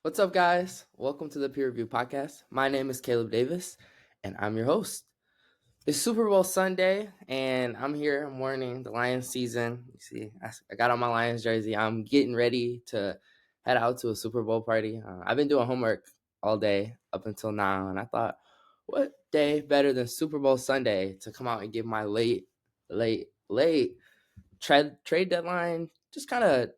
What's up, guys? Welcome to the Peer Review Podcast. My name is Caleb Davis, and I'm your host. It's Super Bowl Sunday, and I'm here mourning the Lions season. You see, I got on my Lions jersey. I'm getting ready to head out to a Super Bowl party. I've been doing homework all day up until now, and I thought, what day better than Super Bowl Sunday to come out and give my late trade deadline, just kind of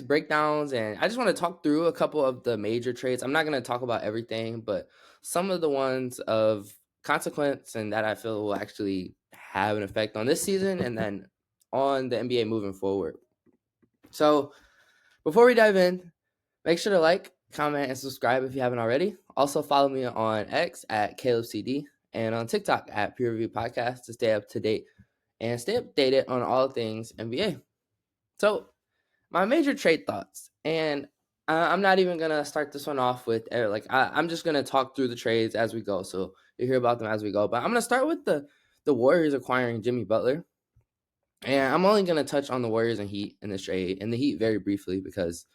breakdowns, and I just want to talk through a couple of the major trades. I'm not going to talk about everything, but some of the ones of consequence and that I feel will actually have an effect on this season and then on the NBA moving forward. So before we dive in, make sure to like, comment, and subscribe if you haven't already. Also follow me on X at CalebCD and on TikTok at Peer Review Podcast to stay up to date and stay updated on all things NBA. So my major trade thoughts, and I'm not even gonna start this one off with I'm just gonna talk through the trades as we go, so you hear about them as we go. But I'm gonna start with the Warriors acquiring Jimmy Butler, and I'm only gonna touch on the Warriors and Heat in this trade, and the Heat very briefly because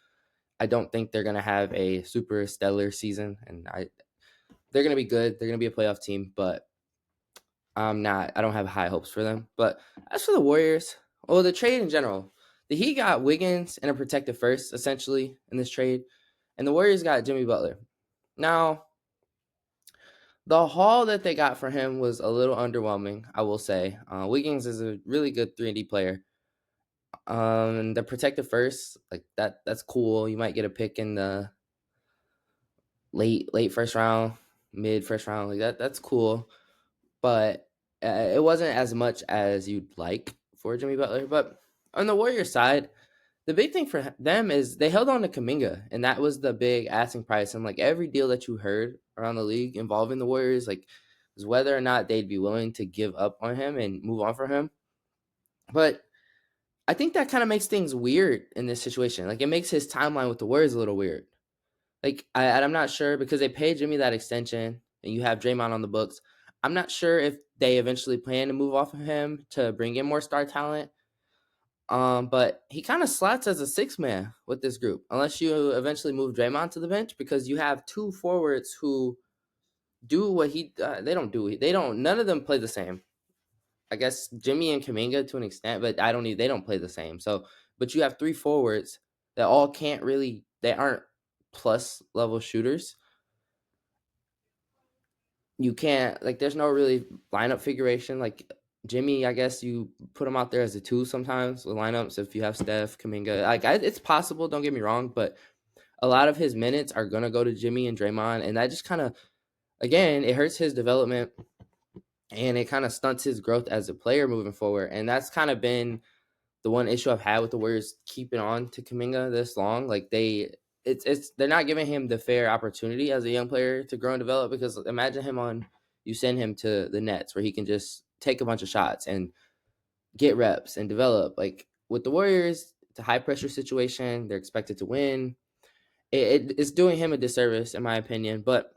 I don't think they're gonna have a super stellar season, and they're gonna be good. They're gonna be a playoff team, but I don't have high hopes for them. But as for the Warriors, well, the trade in general, the Heat got Wiggins and a protected first, essentially, in this trade. And the Warriors got Jimmy Butler. Now, the haul that they got for him was a little underwhelming, I will say. Wiggins is a really good 3-and-D player. The protected first, like that's cool. You might get a pick in the late first round, mid first round, like that's cool. But it wasn't as much as you'd like for Jimmy Butler. But on the Warriors side, the big thing for them is they held on to Kuminga, and that was the big asking price. And like every deal that you heard around the league involving the Warriors, like was whether or not they'd be willing to give up on him and move on from him. But I think that kind of makes things weird in this situation. Like it makes his timeline with the Warriors a little weird. Like I'm not sure because they paid Jimmy that extension, and you have Draymond on the books. I'm not sure if they eventually plan to move off of him to bring in more star talent. But he kind of slots as a six man with this group, unless you eventually move Draymond to the bench because you have two forwards who do what they don't do. They don't. None of them play the same. I guess Jimmy and Kaminga to an extent, but they don't play the same. So, but you have three forwards that all can't really. They aren't plus level shooters. You can't like. There's no really lineup figuration. Like Jimmy, I guess you put him out there as a two sometimes with lineups if you have Steph, Kaminga. It's possible. Don't get me wrong, but a lot of his minutes are gonna go to Jimmy and Draymond, and that just kind of again it hurts his development and it kind of stunts his growth as a player moving forward. And that's kind of been the one issue I've had with the Warriors keeping on to Kaminga this long. Like they're not giving him the fair opportunity as a young player to grow and develop because imagine you send him to the Nets where he can just take a bunch of shots and get reps and develop. Like with the Warriors, it's a high pressure situation. They're expected to win. It's doing him a disservice in my opinion, but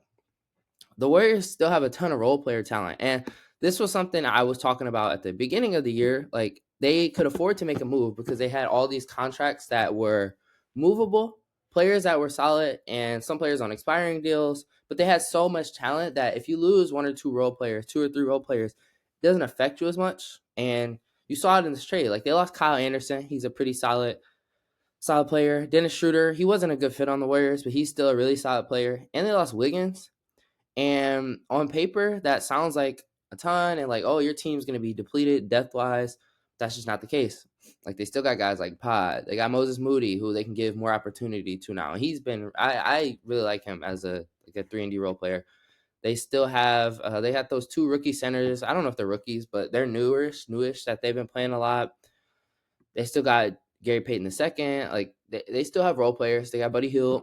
the Warriors still have a ton of role player talent. And this was something I was talking about at the beginning of the year. Like they could afford to make a move because they had all these contracts that were movable, players that were solid, and some players on expiring deals. But they had so much talent that if you lose one or two role players, two or three role players, it doesn't affect you as much. And you saw it in this trade. Like they lost Kyle Anderson. He's a pretty solid player. Dennis Schroeder, he wasn't a good fit on the Warriors, but he's still a really solid player. And they lost Wiggins. And on paper, that sounds like a ton and like, oh, your team's going to be depleted depth wise. That's just not the case. Like they still got guys like Pod. They got Moses Moody, who they can give more opportunity to now. And I really like him as a 3-and-D role player. They still have they had those two rookie centers. I don't know if they're rookies, but they're newish that they've been playing a lot. They still got Gary Payton II. Like they still have role players. They got Buddy Hield,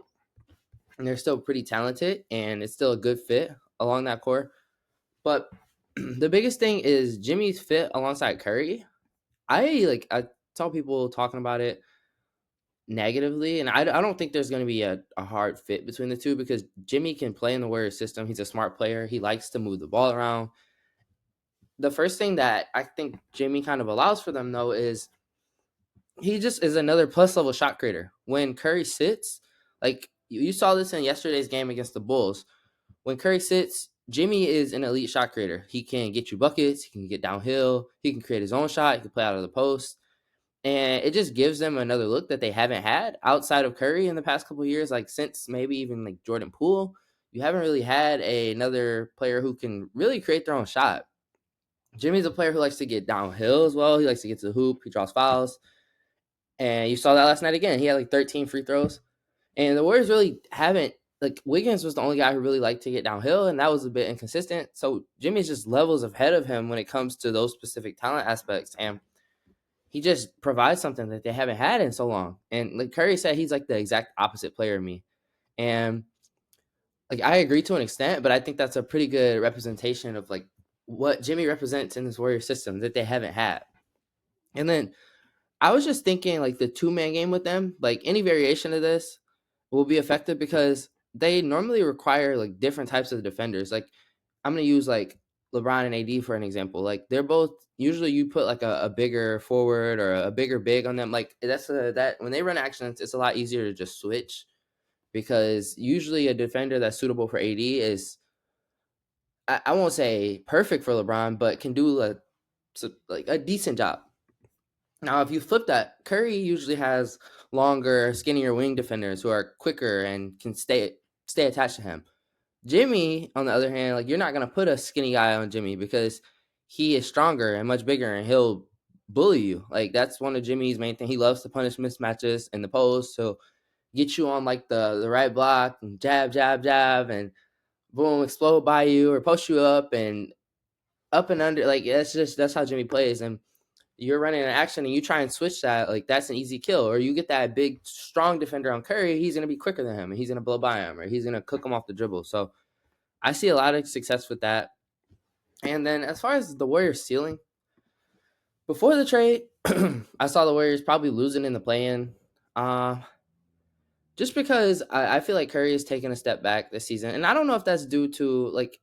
and they're still pretty talented, and it's still a good fit along that core. But the biggest thing is Jimmy's fit alongside Curry. I saw people talking about it negatively, and I don't think there's going to be a hard fit between the two because Jimmy can play in the Warriors system. He's a smart player. He likes to move the ball around. The first thing that I think Jimmy kind of allows for them, though, is he just is another plus level shot creator. When Curry sits, like you saw this in yesterday's game against the Bulls. When Curry sits, Jimmy is an elite shot creator. He can get you buckets. He can get downhill. He can create his own shot. He can play out of the post. And it just gives them another look that they haven't had outside of Curry in the past couple of years. Like since maybe even like Jordan Poole, you haven't really had another player who can really create their own shot. Jimmy's a player who likes to get downhill as well. He likes to get to the hoop. He draws fouls. And you saw that last night again. He had like 13 free throws. And the Warriors really haven't, like, Wiggins was the only guy who really liked to get downhill, and that was a bit inconsistent. So Jimmy's just levels ahead of him when it comes to those specific talent aspects. And he just provides something that they haven't had in so long. And like Curry said, he's like the exact opposite player of me. And like I agree to an extent, but I think that's a pretty good representation of like what Jimmy represents in this Warrior system that they haven't had. And then I was just thinking like the 2-man game with them, like any variation of this will be effective because they normally require like different types of defenders. Like I'm gonna use like LeBron and AD for an example. Like they're both usually you put like a bigger forward or a bigger big on them. Like that when they run actions, it's a lot easier to just switch because usually a defender that's suitable for AD is I won't say perfect for LeBron, but can do like a decent job. Now, if you flip that, Curry usually has longer, skinnier wing defenders who are quicker and can stay attached to him. Jimmy, on the other hand, like you're not gonna put a skinny guy on Jimmy because he is stronger and much bigger, and he'll bully you. Like that's one of Jimmy's main thing. He loves to punish mismatches in the post, so get you on like the right block and jab, jab, jab, and boom, explode by you or post you up and under. Like that's how Jimmy plays, and you're running an action and you try and switch that, like that's an easy kill. Or you get that big, strong defender on Curry, he's going to be quicker than him and he's going to blow by him or he's going to cook him off the dribble. So I see a lot of success with that. And then as far as the Warriors ceiling, before the trade, I saw the Warriors probably losing in the play-in. Just because I feel like Curry is taking a step back this season. And I don't know if that's due to, like,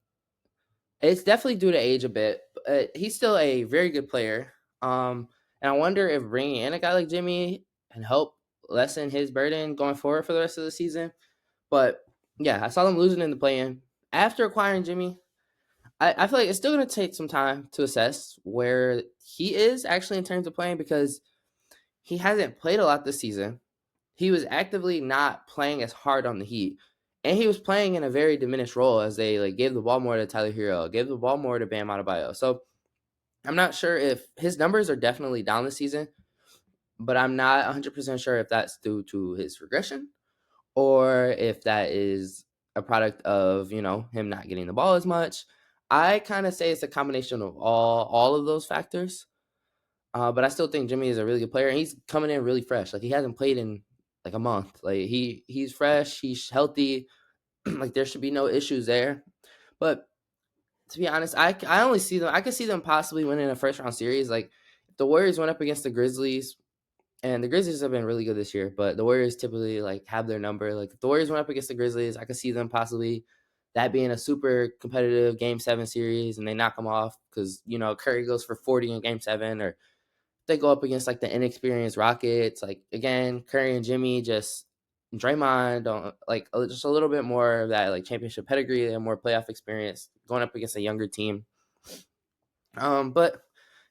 it's definitely due to age a bit. But he's still a very good player. And I wonder if bringing in a guy like Jimmy can help lessen his burden going forward for the rest of the season. But yeah, I saw them losing in the play-in. After acquiring Jimmy, I feel like it's still going to take some time to assess where he is actually in terms of playing because he hasn't played a lot this season. He was actively not playing as hard on the Heat. And he was playing in a very diminished role as they like gave the ball more to Tyler Hero, gave the ball more to Bam Adebayo. So I'm not sure if his numbers are definitely down this season, but I'm not 100% sure if that's due to his regression or if that is a product of, him not getting the ball as much. I kind of say it's a combination of all of those factors. But I still think Jimmy is a really good player, and he's coming in really fresh. Like he hasn't played in like a month. Like he's fresh, he's healthy. Like there should be no issues there. But to be honest, I only see them. I could see them possibly winning a first round series. Like if the Warriors went up against the Grizzlies, and the Grizzlies have been really good this year, but the Warriors typically like have their number. Like if the Warriors went up against the Grizzlies, I could see them possibly that being a super competitive Game 7 series, and they knock them off because Curry goes for 40 in Game 7, or they go up against like the inexperienced Rockets. Like again, Curry and Jimmy just Draymond don't like just a little bit more of that like championship pedigree and more playoff experience going up against a younger team. But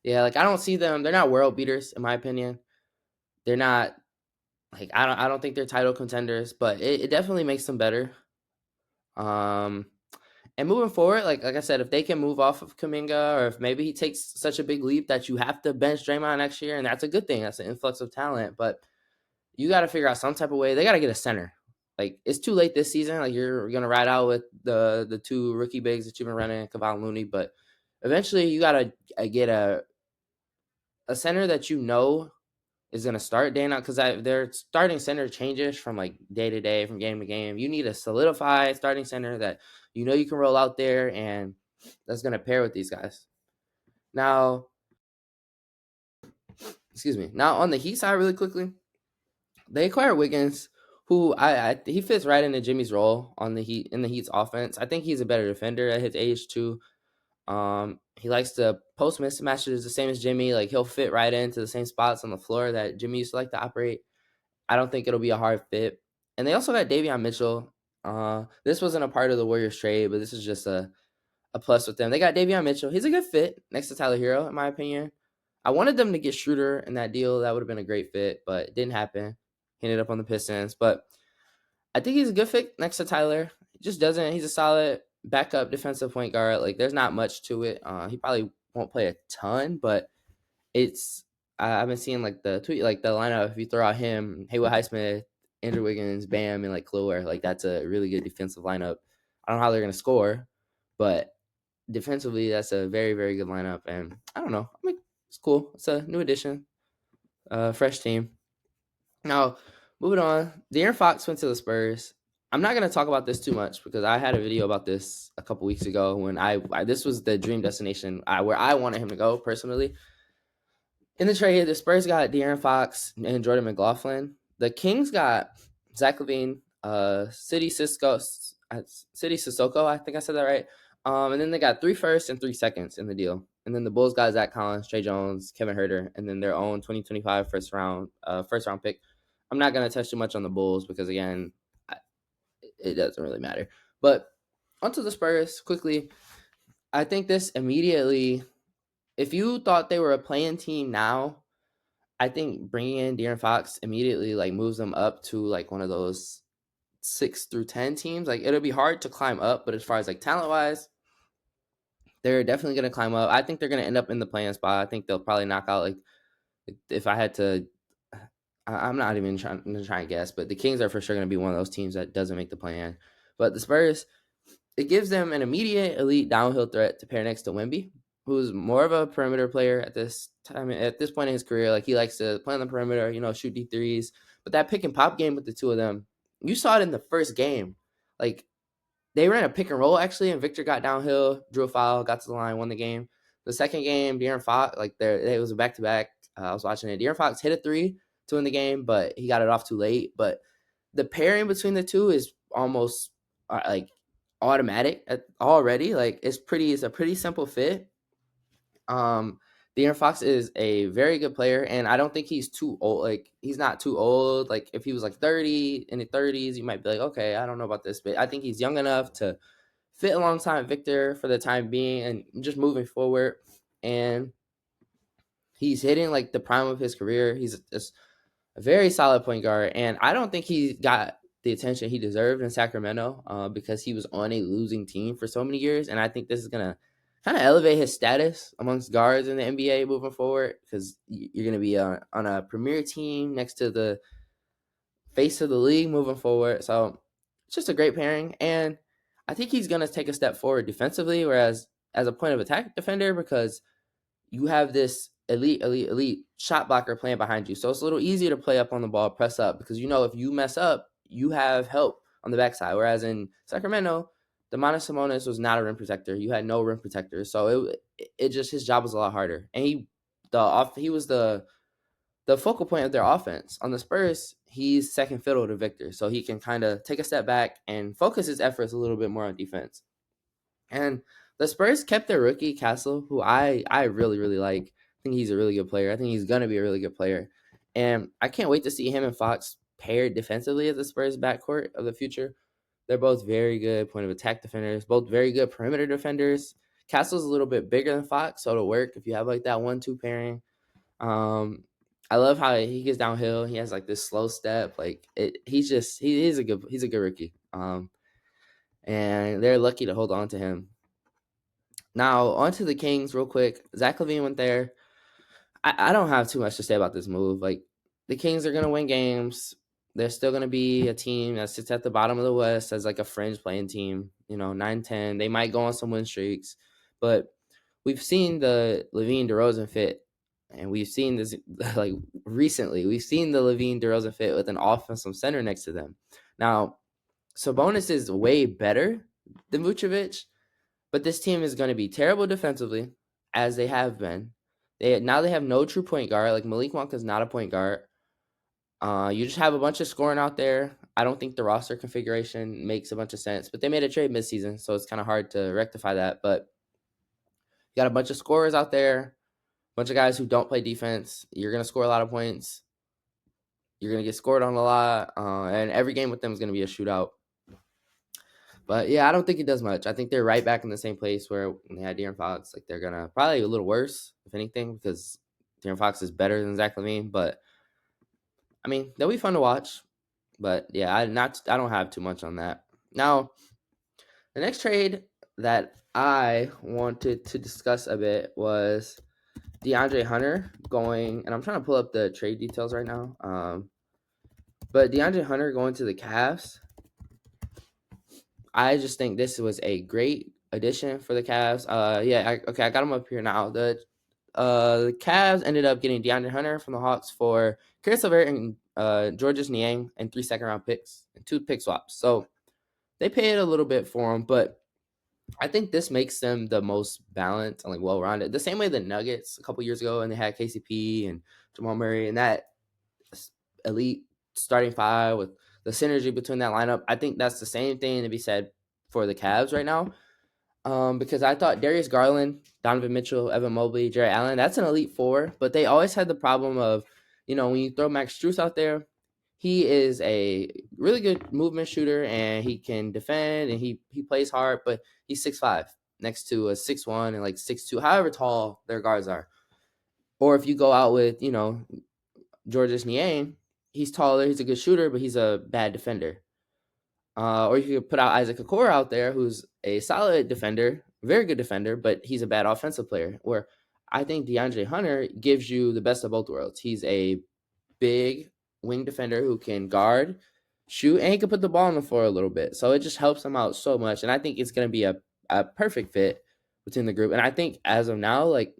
yeah, like I don't see them. They're not world beaters in my opinion. They're not like I don't think they're title contenders, but it definitely makes them better. Um, and moving forward, like I said, if they can move off of Kuminga, or if maybe he takes such a big leap that you have to bench Draymond next year, and that's a good thing. That's an influx of talent, but you got to figure out some type of way. They got to get a center. Like it's too late this season. Like you're gonna ride out with the two rookie bigs that you've been running, Kevon Looney, but eventually you gotta get a center that is going to start day out because their starting center changes from like day to day, from game to game. You need a solidified starting center that you can roll out there and that's going to pair with these guys. Now, excuse me. Now on the Heat side, really quickly, they acquired Wiggins, who he fits right into Jimmy's role on the Heat in the Heat's offense. I think he's a better defender at his age too. He likes to post mismatches the same as Jimmy. Like he'll fit right into the same spots on the floor that Jimmy used to like to operate. I don't think it'll be a hard fit. And they also got Davion Mitchell. This wasn't a part of the Warriors trade, but this is just a plus with them. They got Davion Mitchell. He's a good fit next to Tyler Hero, in my opinion. I wanted them to get Schroeder in that deal. That would have been a great fit, but it didn't happen. He ended up on the Pistons. But I think he's a good fit next to Tyler. He just doesn't. He's a solid backup defensive point guard. Like, there's not much to it. He probably won't play a ton, but it's I've been seeing like the tweet, like the lineup. If you throw out him, Haywood Highsmith, Andrew Wiggins, Bam, and like Kluwer, like that's a really good defensive lineup. I don't know how they're gonna score, but defensively, that's a very, very good lineup. And I don't know. I mean, it's cool. It's a new addition, fresh team. Now, moving on, De'Aaron Fox went to the Spurs. I'm not gonna talk about this too much because I had a video about this a couple weeks ago when I this was the dream destination where I wanted him to go personally. In the trade, the Spurs got De'Aaron Fox and Jordan McLaughlin. The Kings got Zach LaVine, City Sissoko. I think I said that right. And then they got 3 firsts and 3 seconds in the deal. And then the Bulls got Zach Collins, Trey Jones, Kevin Huerter, and then their own 2025 first round pick. I'm not gonna touch too much on the Bulls because again, it doesn't really matter. But onto the Spurs quickly. I think this immediately. If you thought they were a playing team now, I think bringing in De'Aaron Fox immediately like moves them up to like one of those 6 through 10 teams. Like it'll be hard to climb up, but as far as like talent wise, they're definitely gonna climb up. I think they're gonna end up in the playing spot. I think they'll probably knock out like if I had to. I'm not even trying to try and guess, but the Kings are for sure gonna be one of those teams that doesn't make the plan. But the Spurs, it gives them an immediate elite downhill threat to pair next to Wemby, who's more of a perimeter player at this time, at this point in his career. Like he likes to play on the perimeter, shoot D3s. But that pick and pop game with the two of them, you saw it in the first game. Like they ran a pick and roll actually, and Victor got downhill, drew a foul, got to the line, won the game. The second game, De'Aaron Fox, like it was a back to back. I was watching it. De'Aaron Fox hit a 3 to win the game, but he got it off too late. But the pairing between the two is almost like automatic already. Like it's a pretty simple fit. De'Aaron Fox is a very good player, and I don't think he's too old. Like he's not too old. Like if he was like 30 in the 30s, you might be like, okay, I don't know about this, but I think he's young enough to fit alongside Victor for the time being and just moving forward. And he's hitting like the prime of his career. He's just a very solid point guard, and I don't think he got the attention he deserved in Sacramento because he was on a losing team for so many years, and I think this is gonna kind of elevate his status amongst guards in the NBA moving forward because you're gonna be on a premier team next to the face of the league moving forward. So it's just a great pairing, and I think he's gonna take a step forward defensively, whereas as a point of attack defender because you have this elite shot blocker playing behind you. So it's a little easier to play up on the ball, press up, because if you mess up, you have help on the backside. Whereas in Sacramento, Domantas Sabonis was not a rim protector. You had no rim protector. So it just his job was a lot harder. And he was the focal point of their offense. On the Spurs, he's second fiddle to Victor. So he can kind of take a step back and focus his efforts a little bit more on defense. And the Spurs kept their rookie Castle, who I really really like. I think he's a really good player. I think he's gonna be a really good player, and I can't wait to see him and Fox paired defensively as the Spurs backcourt of the future. They're both very good point of attack defenders, both very good perimeter defenders. Castle's a little bit bigger than Fox, so it'll work if you have like that 1-2 pairing. I love how he gets downhill. He has like this slow step. Like he's a good rookie. And they're lucky to hold on to him. Now, on to the Kings real quick. Zach LaVine went there. I don't have too much to say about this move. Like, the Kings are going to win games. They're still going to be a team that sits at the bottom of the West as like a fringe playing team, 9-10. They might go on some win streaks. But we've seen the LaVine-DeRozan fit. And we've seen this, like, recently. We've seen the LaVine-DeRozan fit with an offensive center next to them. Now, Sabonis is way better than Vucevic. But this team is going to be terrible defensively, as they have been. They have no true point guard. Like Malik Monk is not a point guard. You just have a bunch of scoring out there. I don't think the roster configuration makes a bunch of sense. But they made a trade midseason, so it's kind of hard to rectify that. But you got a bunch of scorers out there, a bunch of guys who don't play defense. You're going to score a lot of points. You're gonna get scored on a lot, and every game with them is gonna be a shootout. But yeah, I don't think it does much. I think they're right back in the same place where when they had De'Aaron Fox. Like they're gonna probably a little worse, if anything, because De'Aaron Fox is better than Zach LaVine. But I mean, they'll be fun to watch. But yeah, I don't have too much on that. Now, the next trade that I wanted to discuss a bit was DeAndre Hunter going, and I'm trying to pull up the trade details right now. But DeAndre Hunter going to the Cavs, I just think this was a great addition for the Cavs. I got him up here now. The Cavs ended up getting DeAndre Hunter from the Hawks for Caris LeVert and Georges Niang and 3 second-round picks and 2 pick swaps. So they paid a little bit for him, but I think this makes them the most balanced and like well-rounded. The same way the Nuggets a couple years ago, and they had KCP and Jamal Murray and that elite starting five with the synergy between that lineup. I think that's the same thing to be said for the Cavs right now. Because I thought Darius Garland, Donovan Mitchell, Evan Mobley, Jerry Allen, that's an elite four, but they always had the problem of, when you throw Max Strus out there, he is a really good movement shooter and he can defend and he plays hard, but he's 6'5" next to a 6'1" and like 6'2", however tall their guards are. Or if you go out with, Georges Niang, he's taller, he's a good shooter, but he's a bad defender. Or you could put out Isaac Okoro out there, who's a solid defender, very good defender, but he's a bad offensive player. Where I think DeAndre Hunter gives you the best of both worlds. He's a big wing defender who can guard, shoot, and he can put the ball on the floor a little bit. So it just helps him out so much. And I think it's going to be a perfect fit between the group. And I think as of now, like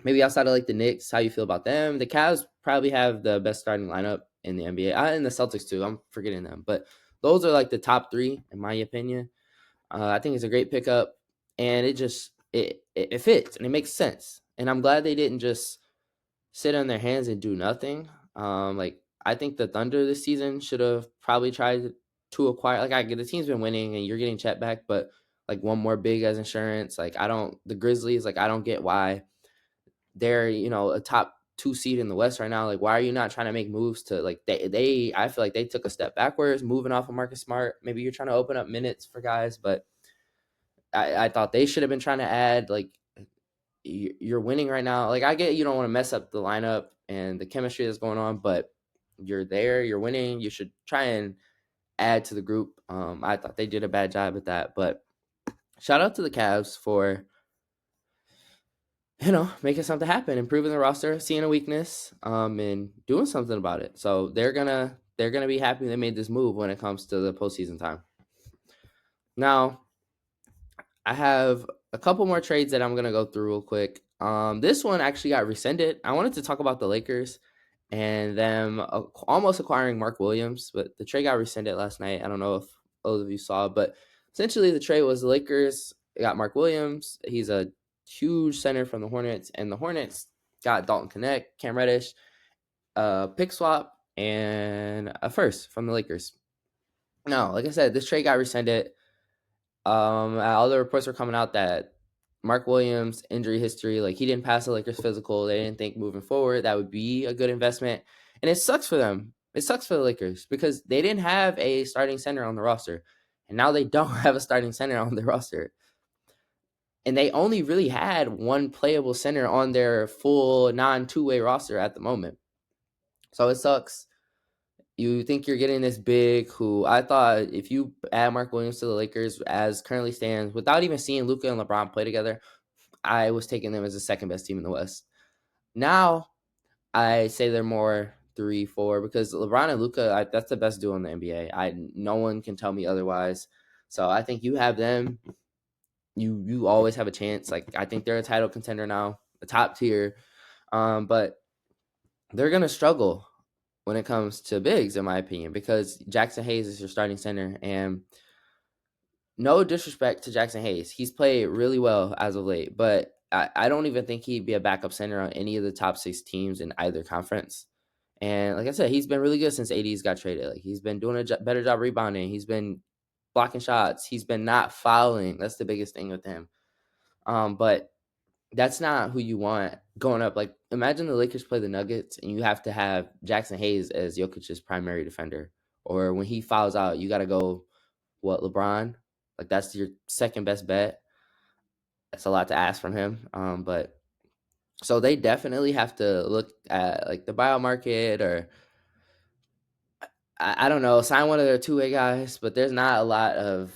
maybe outside of like the Knicks, how you feel about them? The Cavs probably have the best starting lineup in the NBA, and the Celtics too. I'm forgetting them, but those are like the top three in my opinion. I think it's a great pickup, and it fits and it makes sense. And I'm glad they didn't just sit on their hands and do nothing. Like I think the Thunder this season should have probably tried to acquire. Like the team's been winning, and you're getting Chet back, but like one more big as insurance. Like the Grizzlies. Like I don't get why they're a top 2 seed in the West right now. Like, why are you not trying to make moves to like they? I feel like they took a step backwards, moving off of Marcus Smart. Maybe you're trying to open up minutes for guys, but I thought they should have been trying to add like you're winning right now. Like I get you don't want to mess up the lineup and the chemistry that's going on, but you're there, you're winning. You should try and add to the group. I thought they did a bad job at that, but shout out to the Cavs for making something happen, improving the roster, seeing a weakness, and doing something about it. So they're gonna be happy they made this move when it comes to the postseason time. Now, I have a couple more trades that I'm gonna go through real quick. This one actually got rescinded. I wanted to talk about the Lakers and them almost acquiring Mark Williams, but the trade got rescinded last night. I don't know if those of you saw, but essentially the trade was the Lakers got Mark Williams. He's a huge center from the Hornets, and the Hornets got Dalton Connect, Cam Reddish, pick swap, and a first from the Lakers. Now, like I said, this trade got rescinded. All the reports were coming out that Mark Williams injury history, like he didn't pass the Lakers physical. They didn't think moving forward that would be a good investment, and it sucks for them. It sucks for the Lakers because they didn't have a starting center on the roster, and now they don't have a starting center on the roster. And they only really had one playable center on their full non-two-way roster at the moment. So it sucks. You think you're getting this big who I thought if you add Mark Williams to the Lakers as currently stands, without even seeing Luka and LeBron play together, I was taking them as the second best team in the West. Now I say they're more 3-4 because LeBron and Luka, that's the best duo in the NBA. No one can tell me otherwise. So I think you have them. You always have a chance. Like I think they're a title contender now, a top tier. But they're gonna struggle when it comes to bigs, in my opinion, because Jackson Hayes is your starting center, and no disrespect to Jackson Hayes, he's played really well as of late, but I don't even think he'd be a backup center on any of the top 6 teams in either conference. And like I said, he's been really good since AD's got traded. Like he's been doing a better job rebounding. He's been blocking shots. He's been not fouling. That's the biggest thing with him. But that's not who you want going up. Like, imagine the Lakers play the Nuggets and you have to have Jackson Hayes as Jokic's primary defender. Or when he fouls out, you got to go, what, LeBron? Like, that's your second best bet. That's a lot to ask from him. But so they definitely have to look at like the buyout market, or I don't know, sign one of their two-way guys. But there's not a lot of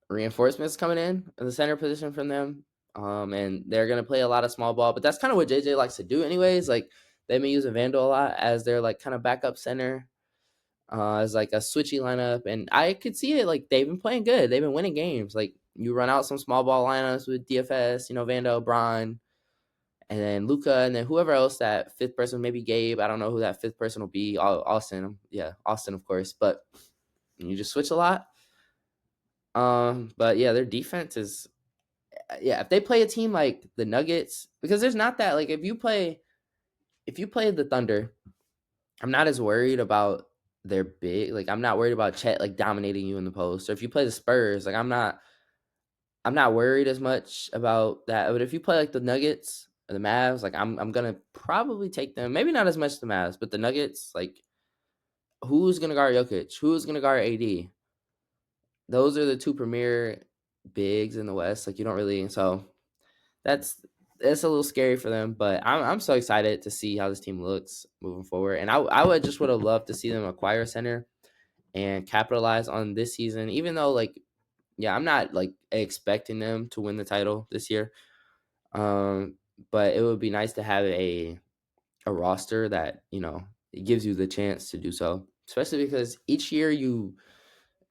reinforcements coming in the center position from them. And they're gonna play a lot of small ball, but that's kind of what JJ likes to do, anyways. Like, they've been using Vandal a lot as their like kind of backup center, as like a switchy lineup, and I could see it. Like, they've been playing good, they've been winning games. Like, you run out some small ball lineups with DFS, Vandal, Bron, and then Luca, and then whoever else that fifth person, maybe Gabe. I don't know who that fifth person will be. Austin, yeah, Austin, of course. But you just switch a lot. But yeah, their defense is, yeah. If they play a team like the Nuggets, because there's not that, like, if you play the Thunder, I'm not as worried about their big. Like, I'm not worried about Chet like dominating you in the post. Or if you play the Spurs, like, I'm not worried as much about that. But if you play like the Nuggets or the Mavs, like, I'm gonna probably take them. Maybe not as much the Mavs, but the Nuggets, like, who's gonna guard Jokic? Who's gonna guard AD? Those are the two premier bigs in the West. Like, you don't really, so that's it's a little scary for them. But I'm so excited to see how this team looks moving forward. And I would have loved to see them acquire a center and capitalize on this season. Even though, like, yeah, I'm not like expecting them to win the title this year. Um, but it would be nice to have a roster that, it gives you the chance to do so. Especially because each year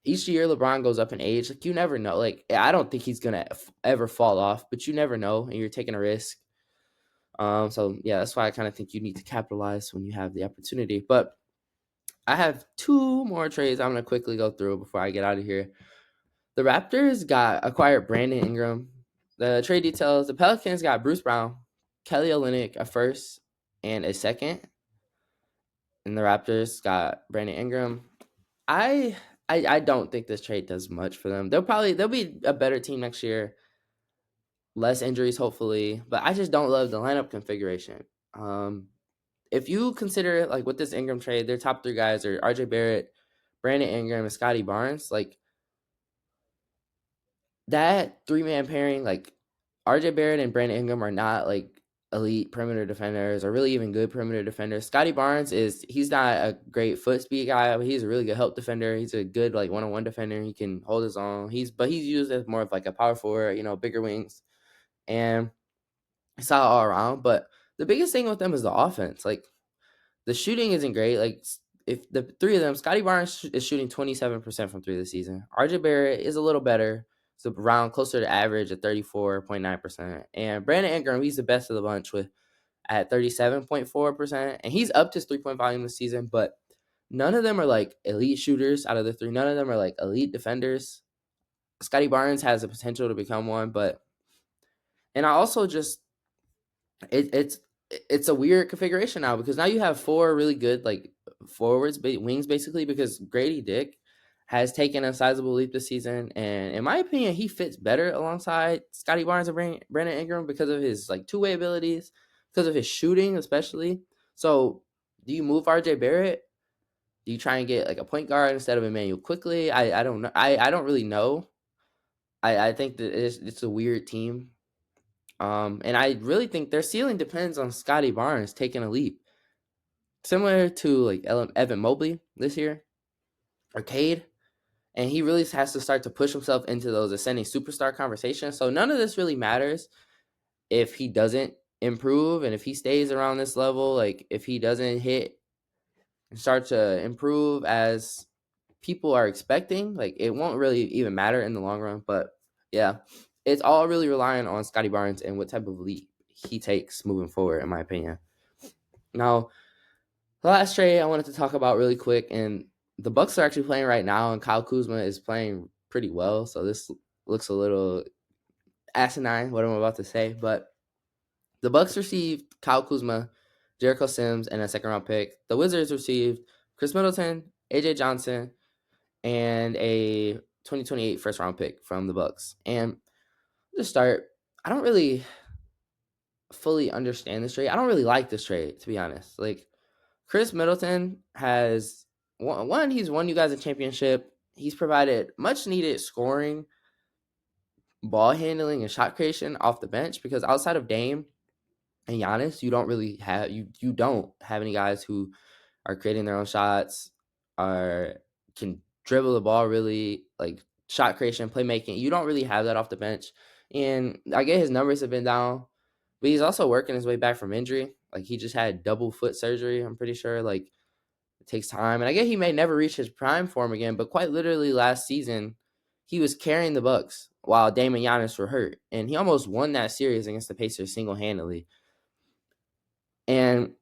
LeBron goes up in age. Like, you never know. Like, I don't think he's gonna ever fall off, but you never know, and you're taking a risk. So yeah, that's why I kind of think you need to capitalize when you have the opportunity. But I have two more trades I'm gonna quickly go through before I get out of here. The Raptors got acquired Brandon Ingram. The trade details: the Pelicans got Bruce Brown, Kelly Olynyk, a first and a second, and the Raptors got Brandon Ingram. I I don't think this trade does much for them. They'll be a better team next year, less injuries hopefully, but I just don't love the lineup configuration. Um, if you consider, like, with this Ingram trade, their top three guys are RJ Barrett, Brandon Ingram, and Scotty Barnes. Like, that three-man pairing, like, RJ Barrett and Brandon Ingram are not like elite perimeter defenders or really even good perimeter defenders. Scotty Barnes he's not a great foot speed guy, but he's a really good help defender. He's a good like one-on-one defender. He can hold his own. He's used as more of like a power forward, bigger wings, and it's all around. But the biggest thing with them is the offense. Like, the shooting isn't great. Like, if the three of them, Scotty Barnes is shooting 27% from three this season. RJ Barrett is a little better. So around closer to average at 34.9%. And Brandon Ingram, he's the best of the bunch with at 37.4%. And he's up to his 3-point volume this season, but none of them are like elite shooters out of the three. None of them are like elite defenders. Scotty Barnes has the potential to become one, and I also just it's a weird configuration now, because now you have four really good like wings basically, because Grady Dick has taken a sizable leap this season, and in my opinion, he fits better alongside Scotty Barnes and Brandon Ingram because of his like two-way abilities, because of his shooting especially. So, do you move RJ Barrett? Do you try and get like a point guard instead of Emmanuel quickly? I don't know. I don't really know. I think that it's a weird team. And I really think their ceiling depends on Scotty Barnes taking a leap, similar to like Evan Mobley this year, or Cade. And he really has to start to push himself into those ascending superstar conversations. So none of this really matters if he doesn't improve, and if he stays around this level. Like, if he doesn't hit and start to improve as people are expecting, like, it won't really even matter in the long run. But yeah, it's all really relying on Scotty Barnes and what type of leap he takes moving forward, in my opinion. Now, the last trade I wanted to talk about really quick, and the Bucks are actually playing right now, and Kyle Kuzma is playing pretty well. So this looks a little asinine, what I'm about to say, but the Bucks received Kyle Kuzma, Jericho Sims, and a second-round pick. The Wizards received Chris Middleton, AJ Johnson, and a 2028 first-round pick from the Bucks. And to start, I don't really fully understand this trade. I don't really like this trade, to be honest. Like, Chris Middleton has one, he's won you guys a championship. He's provided much needed scoring, ball handling, and shot creation off the bench because outside of Dame and Giannis, you don't have any guys who are creating their own shots, are can dribble the ball really, like shot creation, playmaking. You don't really have that off the bench. And I get his numbers have been down, but he's also working his way back from injury. Like he just had double foot surgery, I'm pretty sure. Like it takes time. And I get he may never reach his prime form again, but quite literally last season, he was carrying the Bucks while Dame and Giannis were hurt. And he almost won that series against the Pacers single-handedly. And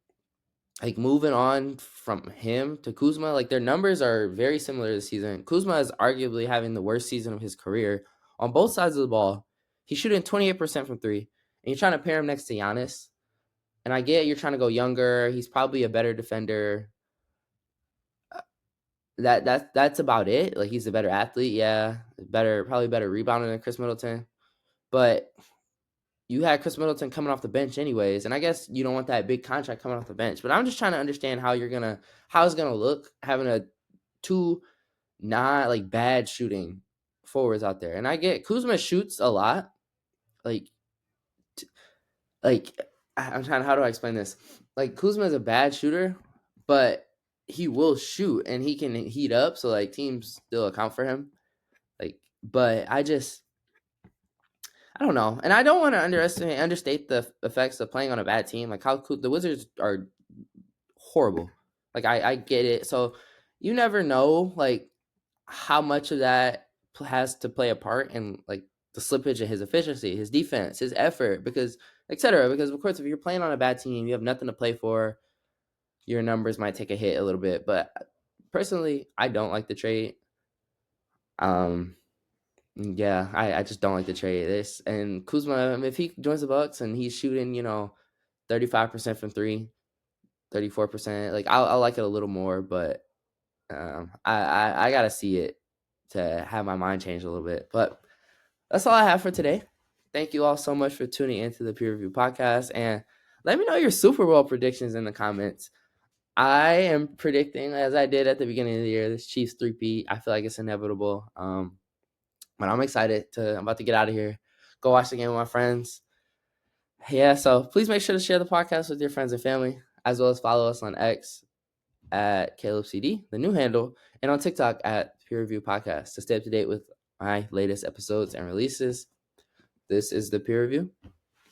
like moving on from him to Kuzma, like their numbers are very similar this season. Kuzma is arguably having the worst season of his career on both sides of the ball. He's shooting 28% from three, and you're trying to pair him next to Giannis. And I get you're trying to go younger. He's probably a better defender. That's about it. Like he's a better athlete, yeah, probably better rebounder than Chris Middleton. But you had Chris Middleton coming off the bench anyways, and I guess you don't want that big contract coming off the bench. But I'm just trying to understand how it's gonna look having a two not like bad shooting forwards out there. And I get Kuzma shoots a lot. Like like I'm trying, how do I explain this? Like Kuzma is a bad shooter, but he will shoot and he can heat up, so like teams still account for him. Like, but I don't know, and I don't want to understate the effects of playing on a bad team. Like how the Wizards are horrible. Like I get it. So you never know like how much of that has to play a part in like the slippage in his efficiency, his defense, his effort, because etc. Because of course, if you're playing on a bad team, you have nothing to play for. Your numbers might take a hit a little bit, but personally, I don't like the trade. Yeah, I just don't like the trade. This and Kuzma, if he joins the Bucks and he's shooting, 35% from three, 34%, like I'll like it a little more, but I gotta see it to have my mind change a little bit. But that's all I have for today. Thank you all so much for tuning into the Peer Review Podcast, and let me know your Super Bowl predictions in the comments. I am predicting, as I did at the beginning of the year, this Chiefs three-peat. I feel like it's inevitable. But I'm excited I'm about to get out of here, go watch the game with my friends. Yeah, so please make sure to share the podcast with your friends and family, as well as follow us on X at CalebCD, the new handle, and on TikTok at Peer Review Podcast to stay up to date with my latest episodes and releases. This is the Peer Review,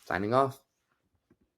signing off.